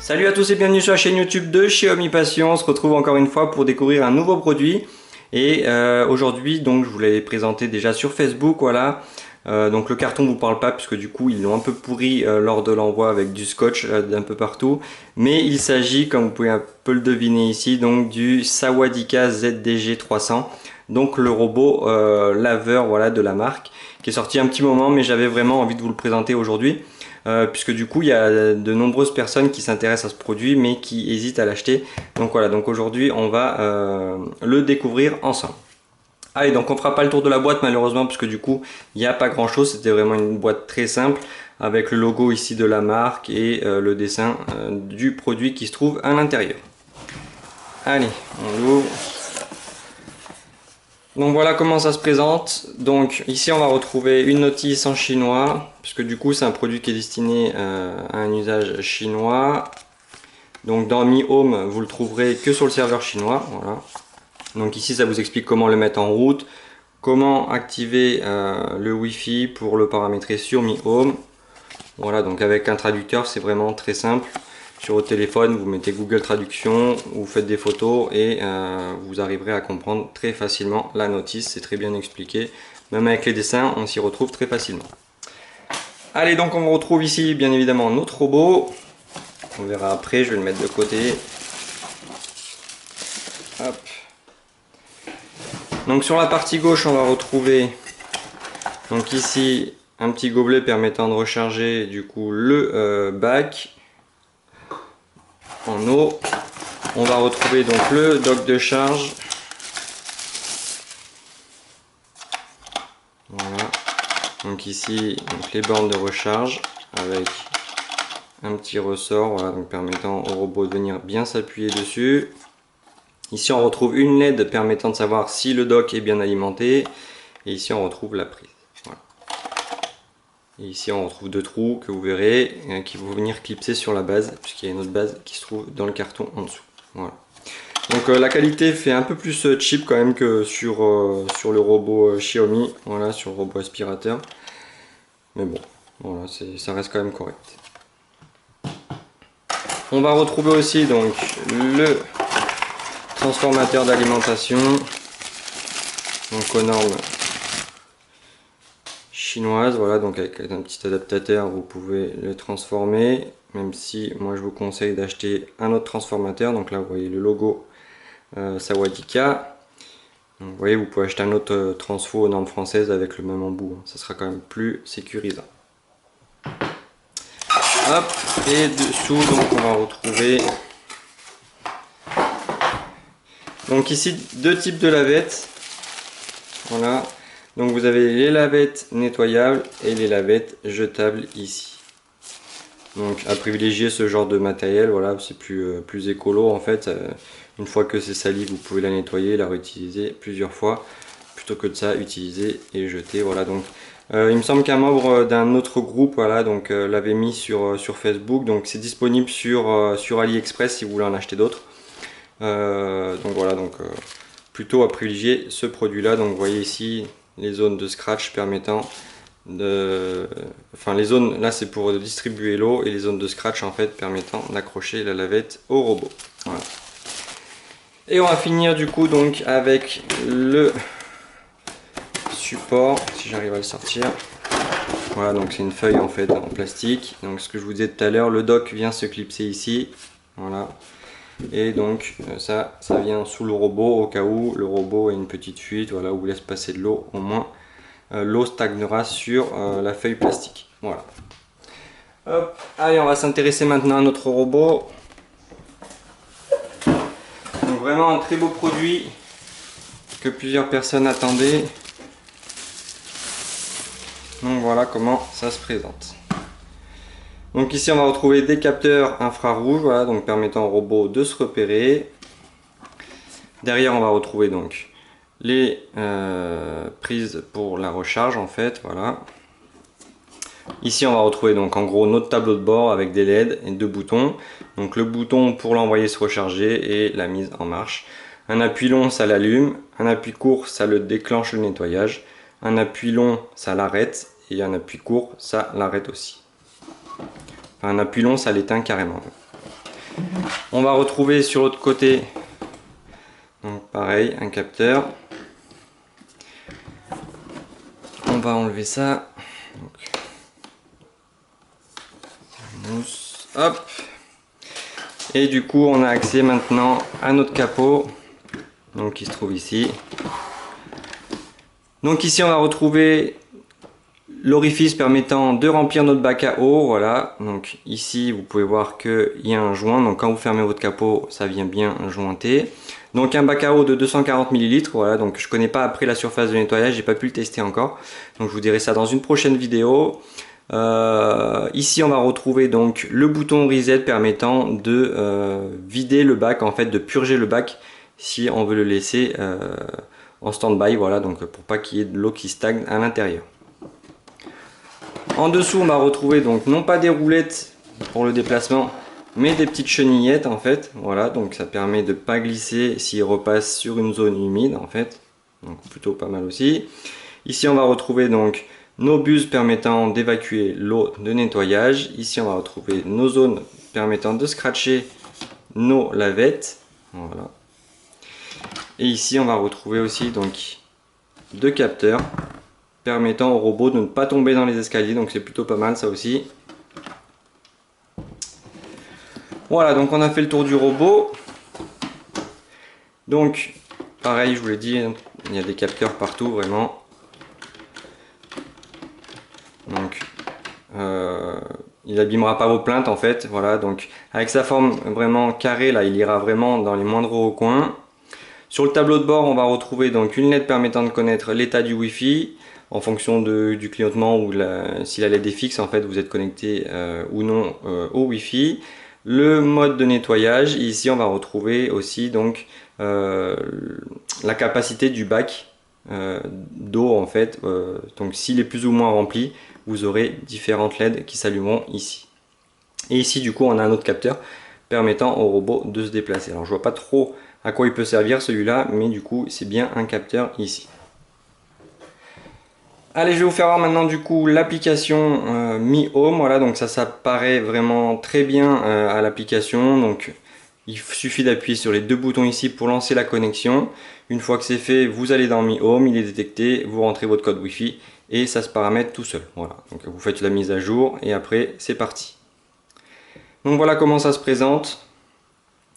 Salut à tous et bienvenue sur la chaîne YouTube de Xiaomi Passion. On se retrouve encore une fois pour découvrir un nouveau produit. Et aujourd'hui, donc, je vous l'avais présenté déjà sur Facebook, voilà. Donc le carton vous parle pas puisque du coup ils l'ont un peu pourri lors de l'envoi avec du scotch d'un peu partout. Mais il s'agit, comme vous pouvez un peu le deviner ici, donc du Sawadika ZDG 300. Donc le robot laveur, voilà, de la marque, qui est sorti un petit moment, mais j'avais vraiment envie de vous le présenter aujourd'hui. Puisque du coup il y a de nombreuses personnes qui s'intéressent à ce produit mais qui hésitent à l'acheter. Donc voilà, donc aujourd'hui on va le découvrir ensemble. Allez, donc on fera pas le tour de la boîte malheureusement puisque du coup il n'y a pas grand chose, c'était vraiment une boîte très simple avec le logo ici de la marque et le dessin du produit qui se trouve à l'intérieur. Allez, on l'ouvre. Donc voilà comment ça se présente. Donc ici on va retrouver une notice en chinois, puisque du coup c'est un produit qui est destiné à un usage chinois. Donc dans Mi Home vous le trouverez que sur le serveur chinois. Voilà. Donc ici ça vous explique comment le mettre en route, comment activer le Wi-Fi pour le paramétrer sur Mi Home. Voilà, donc avec un traducteur c'est vraiment très simple. Sur votre téléphone, vous mettez Google Traduction, vous faites des photos et vous arriverez à comprendre très facilement la notice. C'est très bien expliqué. Même avec les dessins, on s'y retrouve très facilement. Allez, donc on retrouve ici bien évidemment notre robot. On verra après, je vais le mettre de côté. Hop. Donc sur la partie gauche, on va retrouver donc ici un petit gobelet permettant de recharger du coup le bac en eau. On va retrouver donc le dock de charge. Voilà. Donc ici donc les bornes de recharge avec un petit ressort, voilà, donc permettant au robot de venir bien s'appuyer dessus. Ici on retrouve une LED permettant de savoir si le dock est bien alimenté. Et ici on retrouve la prise. Voilà. Et ici on retrouve deux trous que vous verrez qui vont venir clipser sur la base, puisqu'il y a une autre base qui se trouve dans le carton en dessous. Voilà. Donc la qualité fait un peu plus cheap quand même que sur le robot Xiaomi, voilà, sur le robot aspirateur. Mais bon, voilà, ça reste quand même correct. On va retrouver aussi donc le transformateur d'alimentation, donc aux normes chinoises, voilà, donc avec un petit adaptateur vous pouvez le transformer, même si moi je vous conseille d'acheter un autre transformateur. Donc là vous voyez le logo Sawadika. Donc, vous voyez, vous pouvez acheter un autre transfo aux normes françaises avec le même embout, ça sera quand même plus sécurisant. Hop, et dessous donc on va retrouver donc ici deux types de lavettes. Voilà, donc vous avez les lavettes nettoyables et les lavettes jetables ici. Donc à privilégier ce genre de matériel, voilà, c'est plus écolo en fait. Une fois que c'est sali, vous pouvez la nettoyer, la réutiliser plusieurs fois, plutôt que de ça, utiliser et jeter. Voilà, donc il me semble qu'un membre d'un autre groupe, voilà, donc l'avait mis sur Facebook, donc c'est disponible sur AliExpress si vous voulez en acheter d'autres. Donc voilà, donc plutôt à privilégier ce produit-là. Donc vous voyez ici les zones de scratch permettant enfin les zones là c'est pour distribuer l'eau et les zones de scratch en fait permettant d'accrocher la lavette au robot. Voilà. Et on va finir du coup donc avec le support, si j'arrive à le sortir. Voilà, donc c'est une feuille en fait en plastique. Donc ce que je vous disais tout à l'heure, le dock vient se clipser ici. Voilà. Et donc ça vient sous le robot au cas où le robot a une petite fuite, voilà, ou laisse passer de l'eau, au moins l'eau stagnera sur la feuille plastique. Voilà. Hop. Allez, on va s'intéresser maintenant à notre robot. Donc vraiment un très beau produit que plusieurs personnes attendaient. Donc voilà comment ça se présente. Donc ici on va retrouver des capteurs infrarouges, voilà, donc permettant au robot de se repérer. Derrière on va retrouver donc les prises pour la recharge en fait, voilà. Ici on va retrouver donc en gros notre tableau de bord avec des LED et deux boutons. Donc le bouton pour l'envoyer se recharger et la mise en marche. Un appui long ça l'allume, un appui court ça le déclenche le nettoyage, un appui long ça l'arrête et un appui court ça l'arrête aussi. Enfin, un appui long ça l'éteint carrément. On va retrouver sur l'autre côté, donc pareil, un capteur. On va enlever ça. Donc, mousse, hop. Et du coup, on a accès maintenant à notre capot, donc qui se trouve ici. Donc ici, on va retrouver l'orifice permettant de remplir notre bac à eau. Voilà, donc ici vous pouvez voir qu'il y a un joint, donc quand vous fermez votre capot ça vient bien jointer. Donc un bac à eau de 240 ml. Voilà, donc je connais pas après la surface de nettoyage, j'ai pas pu le tester encore, donc je vous dirai ça dans une prochaine vidéo. Ici on va retrouver donc le bouton reset permettant de vider le bac, en fait de purger le bac si on veut le laisser en stand-by. Voilà, donc pour pas qu'il y ait de l'eau qui stagne à l'intérieur. En dessous, on va retrouver donc non pas des roulettes pour le déplacement, mais des petites chenillettes en fait. Voilà, donc ça permet de ne pas glisser s'il repasse sur une zone humide en fait. Donc plutôt pas mal aussi. Ici, on va retrouver donc nos buses permettant d'évacuer l'eau de nettoyage. Ici, on va retrouver nos zones permettant de scratcher nos lavettes. Voilà. Et ici, on va retrouver aussi donc deux capteurs permettant au robot de ne pas tomber dans les escaliers, donc c'est plutôt pas mal ça aussi. Voilà, donc on a fait le tour du robot. Donc pareil, je vous l'ai dit, il y a des capteurs partout vraiment. Donc il n'abîmera pas vos plaintes en fait. Voilà, donc avec sa forme vraiment carrée là, il ira vraiment dans les moindres recoins. Sur le tableau de bord, on va retrouver donc une LED permettant de connaître l'état du Wi-Fi en fonction du clignotement ou si la LED est fixe, en fait vous êtes connecté ou non au Wi-Fi. Le mode de nettoyage, et ici on va retrouver aussi donc la capacité du bac d'eau en fait. Donc s'il est plus ou moins rempli, vous aurez différentes LED qui s'allumeront ici. Et ici du coup on a un autre capteur permettant au robot de se déplacer. Alors je vois pas trop à quoi il peut servir celui-là, mais du coup c'est bien un capteur ici. Allez, je vais vous faire voir maintenant du coup l'application Mi Home. Voilà, donc ça paraît vraiment très bien à l'application. Donc il suffit d'appuyer sur les deux boutons ici pour lancer la connexion. Une fois que c'est fait, vous allez dans Mi Home, il est détecté, vous rentrez votre code Wi-Fi et ça se paramètre tout seul. Voilà, donc vous faites la mise à jour et après c'est parti. Donc voilà comment ça se présente.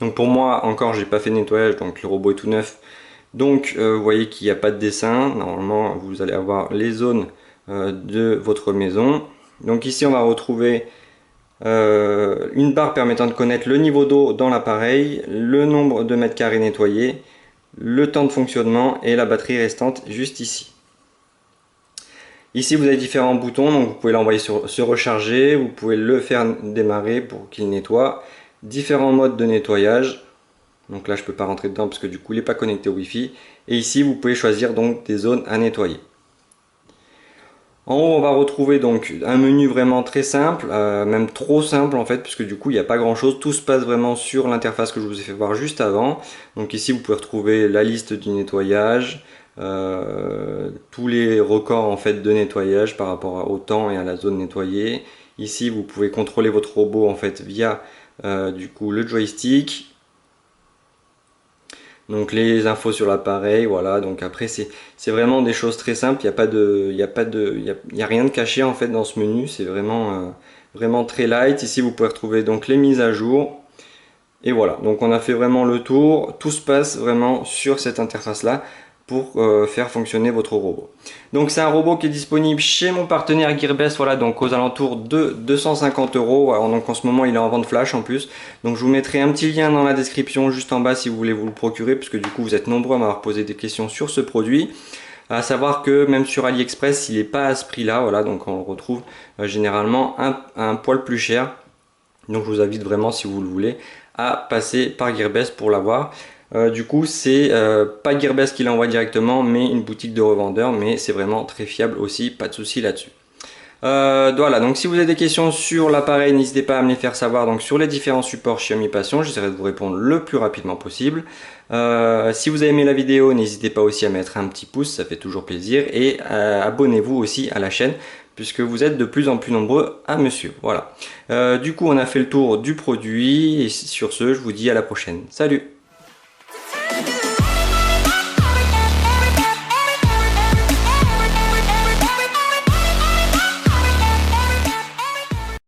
Donc pour moi encore j'ai pas fait de nettoyage, donc le robot est tout neuf. Donc vous voyez qu'il n'y a pas de dessin. Normalement vous allez avoir les zones de votre maison. Donc ici on va retrouver une barre permettant de connaître le niveau d'eau dans l'appareil, le nombre de mètres carrés nettoyés, le temps de fonctionnement et la batterie restante juste ici. Ici vous avez différents boutons, donc vous pouvez l'envoyer se recharger, vous pouvez le faire démarrer pour qu'il nettoie. Différents modes de nettoyage. Donc là je peux pas rentrer dedans parce que du coup il n'est pas connecté au Wi-Fi. Et ici vous pouvez choisir donc des zones à nettoyer. En haut on va retrouver donc un menu vraiment très simple, même trop simple en fait, puisque du coup il n'y a pas grand chose. Tout se passe vraiment sur l'interface que je vous ai fait voir juste avant. Donc ici vous pouvez retrouver la liste du nettoyage, tous les records en fait de nettoyage par rapport au temps et à la zone nettoyée. Ici vous pouvez contrôler votre robot en fait via du coup le joystick. Donc les infos sur l'appareil, voilà. Donc après c'est vraiment des choses très simples. Il y a rien de caché en fait dans ce menu. C'est vraiment vraiment très light. Ici vous pouvez retrouver donc les mises à jour. Et voilà. Donc on a fait vraiment le tour. Tout se passe vraiment sur cette interface là pour faire fonctionner votre robot. Donc c'est un robot qui est disponible chez mon partenaire Gearbest, voilà, donc aux alentours de 250 €. Alors, donc en ce moment il est en vente flash en plus. Donc je vous mettrai un petit lien dans la description juste en bas si vous voulez vous le procurer, puisque du coup vous êtes nombreux à m'avoir posé des questions sur ce produit. À savoir que même sur AliExpress il n'est pas à ce prix là, voilà, donc on le retrouve généralement un poil plus cher. Donc je vous invite vraiment, si vous le voulez, à passer par Gearbest pour l'avoir. Du coup c'est pas Gearbest qui l'envoie directement, mais une boutique de revendeurs, mais c'est vraiment très fiable aussi, pas de souci là-dessus. Voilà, donc si vous avez des questions sur l'appareil, n'hésitez pas à me les faire savoir donc sur les différents supports Xiaomi Passion, j'essaierai de vous répondre le plus rapidement possible. Si vous avez aimé la vidéo, n'hésitez pas aussi à mettre un petit pouce, ça fait toujours plaisir, et abonnez-vous aussi à la chaîne puisque vous êtes de plus en plus nombreux à me suivre. Voilà. Du coup, on a fait le tour du produit et sur ce, je vous dis à la prochaine. Salut!